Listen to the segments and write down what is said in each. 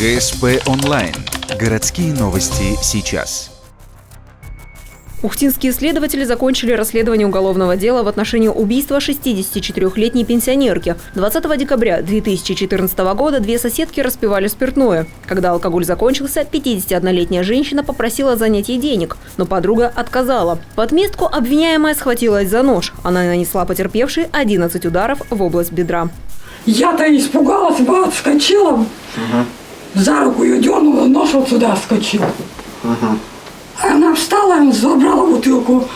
ГСП онлайн. Городские новости сейчас. Ухтинские следователи закончили расследование уголовного дела в отношении убийства 64-летней пенсионерки. 20 декабря 2014 года две соседки распивали спиртное. Когда алкоголь закончился, 51-летняя женщина попросила занять ей денег, но подруга отказала. В отместку обвиняемая схватилась за нож. Она нанесла потерпевшей 11 ударов в область бедра. Я-то испугалась, отскочила, за руку ее дернула, нож вот сюда вскочил. Она встала, забрала бутылку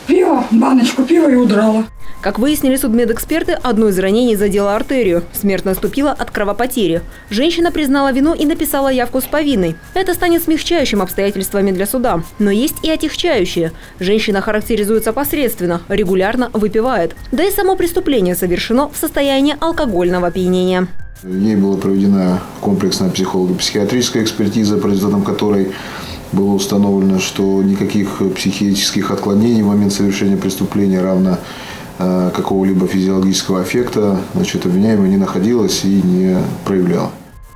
пива, баночку пива и удрала. Как выяснили судмедэксперты, одно из ранений задело артерию. Смерть наступила от кровопотери. Женщина признала вину и написала явку с повинной. Это станет смягчающим обстоятельствами для суда. Но есть и отягчающие. Женщина характеризуется посредственно, регулярно выпивает. Да и само преступление совершено в состоянии алкогольного опьянения. Ей была проведена комплексная психолого-психиатрическая экспертиза, по результатам которой было установлено, что никаких психических отклонений в момент совершения преступления, равно какого-либо физиологического аффекта, обвиняемая не находилась и не проявляла.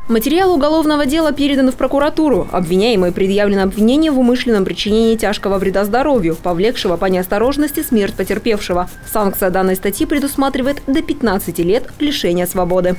Материал уголовного дела передан в прокуратуру. Обвиняемой предъявлено обвинение в умышленном причинении тяжкого вреда здоровью, повлекшего по неосторожности смерть потерпевшего. Санкция данной статьи предусматривает до 15 лет лишения свободы.